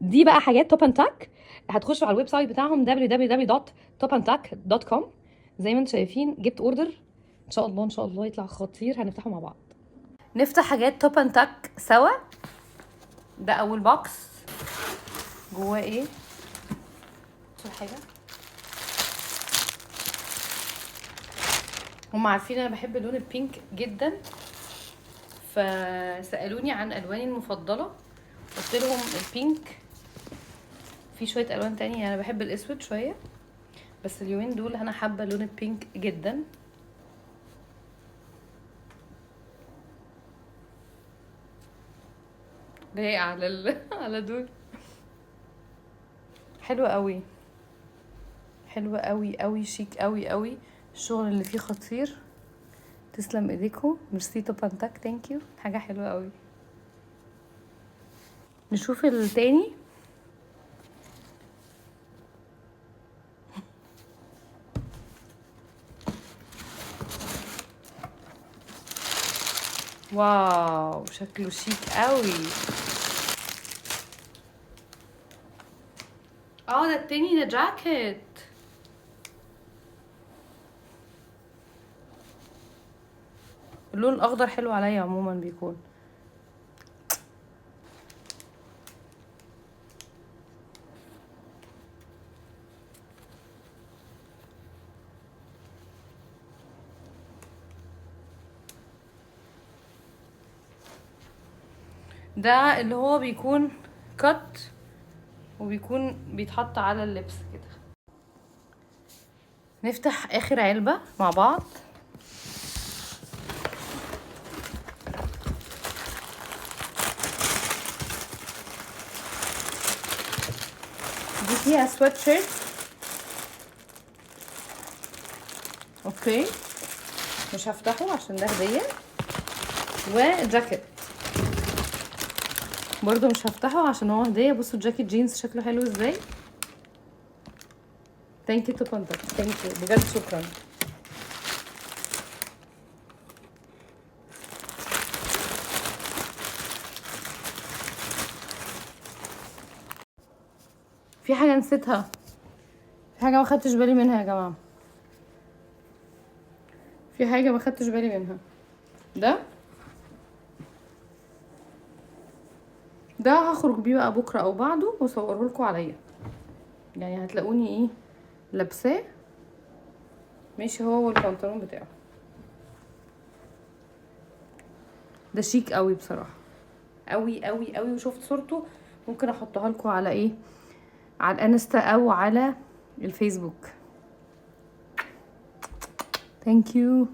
دي بقى حاجات توب اند تاك. هتخشوا على الويب سايت بتاعهم www.topandtack.com. زي ما انتم شايفين جبت اوردر، ان شاء الله ان شاء الله يطلع خطير، هنفتحه مع بعض. نفتح حاجات توب اند تاك سوا. ده اول بوكس، جواه ايه؟ شوف حاجه. هم عارفين انا بحب اللون البينك جدا، فسالوني عن الواني المفضله، قلت لهم البينك. في شويه الوان تانية، انا بحب الاسود شويه، بس اليومين دول انا حابه لون البينك جدا. لايق على على دول. حلوه قوي، حلوه قوي قوي، شيك قوي قوي، الشغل اللي فيه خطير. تسلم ايديكم، ميرسي توب اند تاك، ثانك يو، حاجه حلوه قوي. نشوف التاني. واو شكله شيك قوي. ده التاني، ده جاكيت. اللون الاخضر حلو عليا عموما بيكون. ده اللي هو بيكون كات، وبيكون بيتحط على اللبس كده. نفتح اخر علبة مع بعض. دي فيها سويت شيرت، اوكي مش هفتحه عشان ده هدية، وجاكيت برضو مش هفتحه عشان هو هدية. بصوا الجاكيت جينز شكله حلو ازاي. ثانك يو تو كونتاكت، ثانك يو بجد، شكرا. في حاجة نسيتها، في حاجة ما خدتش بالي منها يا جماعة، في حاجة ما خدتش بالي منها. ده هخرج بيه بقى بكرة او بعده واصوره لكم عليا، يعني هتلاقوني ايه لابساه ماشي، هو والبنطلون بتاعه. ده شيك قوي بصراحة، قوي قوي قوي. وشفت صورته، ممكن احطها لكم على ايه، على الانستا او على الفيسبوك. ثانك يو.